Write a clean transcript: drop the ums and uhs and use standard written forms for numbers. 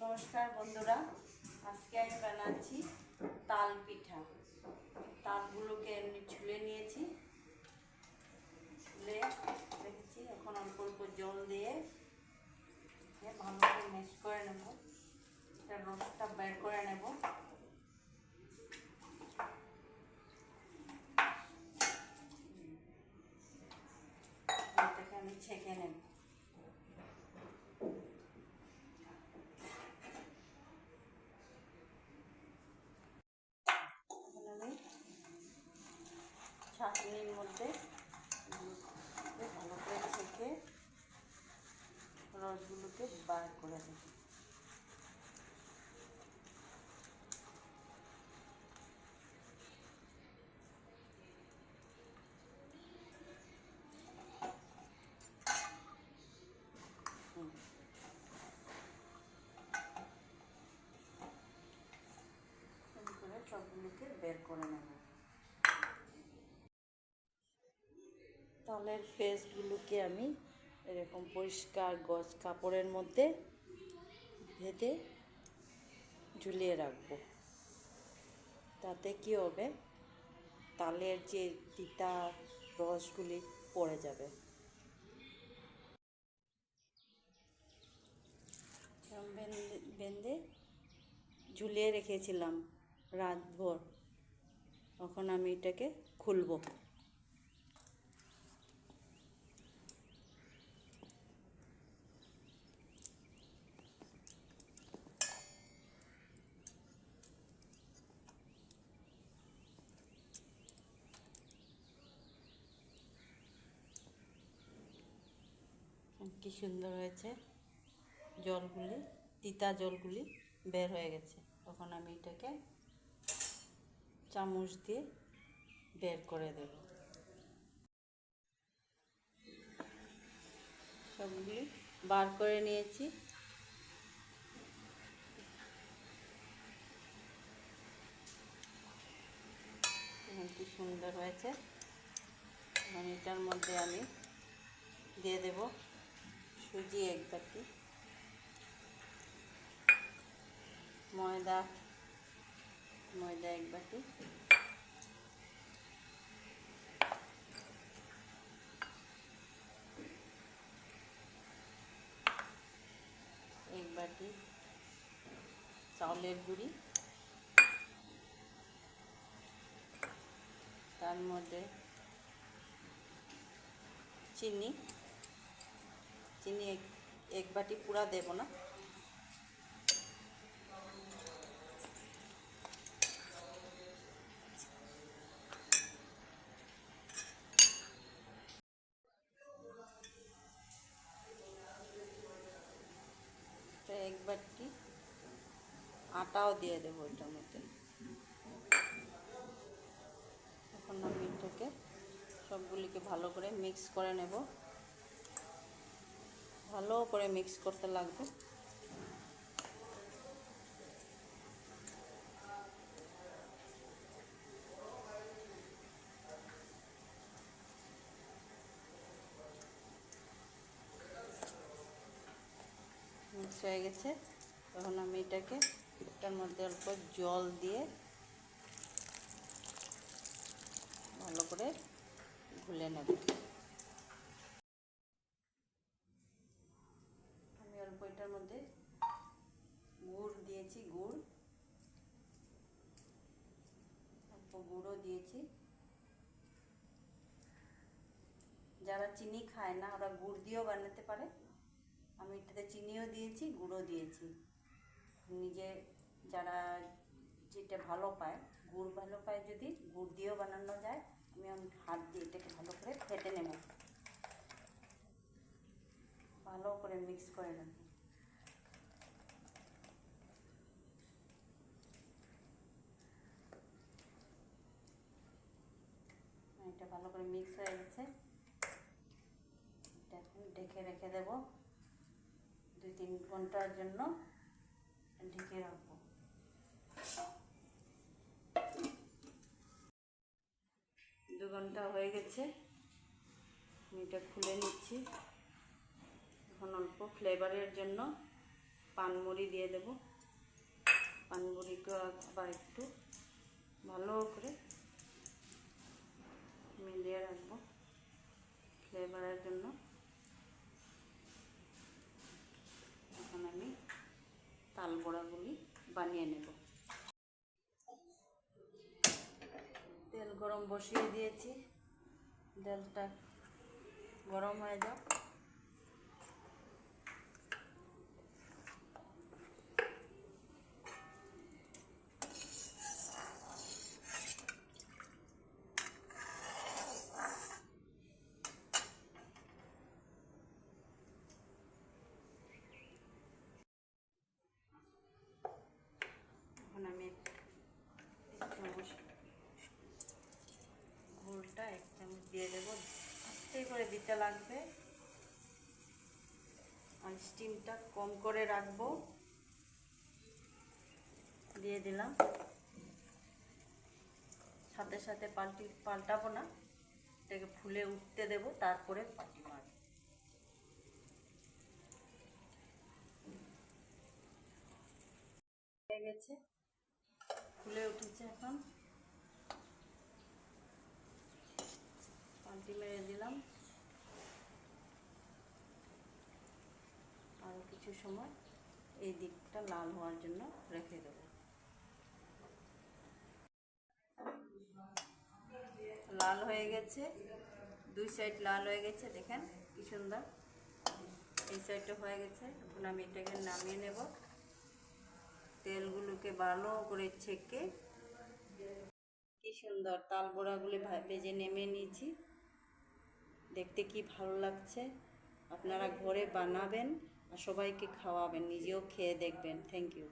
নমস্কার বন্ধুরা, আজকে আমি বানাচ্ছি তাল পিঠা। তালগুলোকে এমনি ছুলে নিয়েছি, ছুলে রেখেছি। এখন অল্প অল্প জল দিয়ে ভালো করে মিক্স করে নেব, এটা রসটা বের করে নেব। এটাকে আমি ছেঁকে নেব। ছাঁকনির মধ্যে ভালো করে ছেঁকে রসগুলোকে বার করে দেব। সবগুলোকে বের করে নেব। তালের পেস্টগুলোকে আমি এরকম পরিষ্কার গজ কাপড়ের মধ্যে বেঁধে ঝুলিয়ে রাখবো। তাতে কি হবে, তালের যে তিতা রসগুলি পড়ে যাবে। বেঁধে ঝুলিয়ে রেখেছিলাম রাতভর। এখন আমি এটাকে খুলবো। কি সুন্দর হয়েছে, জলগুলি, তিতা জলগুলি বের হয়ে গেছে। তখন আমি এটাকে চামচ দিয়ে বের করে দেব। সবগুলি বার করে নিয়েছি। কি সুন্দর হয়েছে। এবং এটার মধ্যে আমি দিয়ে দেব সুজি 1 বাটি, ময়দা 1 বাটি, বাটি চাউলের গুঁড়ি, তার মধ্যে চিনি 1 বাটি, পুরা দেব না। তো 1 বাটি আটাও দিয়ে দেবো এটার মধ্যে। এখন আমি এটাকে সবগুলিকে ভালো করে মিক্স করে নেব। ভালো করে মিক্স করতে লাগবে। মিক্স হয়ে গেছে। তখন আমি এটার মধ্যে অল্প জল দিয়ে ভালো করে গুলে নেব। আমি অল্প এটার মধ্যে গুড় দিয়েছি, অল্প গুঁড়ো দিয়েছি। যারা চিনি খায় না ওরা গুড় দিয়েও বানাতে পারে। আমি এটাতে চিনিও দিয়েছি, গুঁড়ো দিয়েছি। নিজে যারা যেটা ভালো পায়, গুড় ভালো পায়, যদি গুড় দিয়েও বানানো যায়। আমি হাত দিয়ে এটাকে ভালো করে ফেটে নেব, ভালো করে মিক্স করে নেব। এটা ভালো করে মিক্স হয়ে গেছে। এটা এখন ঢেকে রেখে দেব 2-3 ঘন্টার জন্য। ঢেকে রাখবো। 2 ঘন্টা হয়ে গেছে। আমি এটা খুলে নিচ্ছি। এখন অল্প ফ্লেভারের জন্য পানমুড়ি দিয়ে দেব। পানমুড়িকে আবার একটু ভালো করে মিলিয়ে রাখবো ফ্লেভারের জন্য। এখন আমি তাল বড়াগুলি বানিয়ে নেব। তেল গরম বসিয়ে দিয়েছি, তেলটা গরম হয়ে যাক। এখন আমি এক চামচ গুড়টা 1 চামচ দিয়ে দেবো। আস্তে করে দিতে লাগবে আর স্টিমটা কম করে রাখবো। দিয়ে দিলাম, সাথে সাথে পাল্টাবো না, এটাকে ফুলে উঠতে দেবো, তারপরে পাটি মারব। হয়ে গেছে, ফুলে উঠেছে। এখন পাল্টি মেরে দিলাম, আরও কিছু সময় এই দিকটা লাল হওয়ার জন্য রেখে দেবো। লাল হয়ে গেছে, 2 সাইড লাল হয়ে গেছে, দেখেন কি সুন্দর। এই সাইডটা হয়ে গেছে। এখন আমি এটাকে নামিয়ে নেব। তেলগুলোকে ভালো করে ছেঁকে কি সুন্দর তাল বড়াগুলি ভেজে নেমে নিয়েছি। দেখতে কি ভালো লাগছে। আপনারা ঘরে বানাবেন আর সবাইকে খাওয়াবেন, নিজেও খেয়ে দেখবেন। Thank you.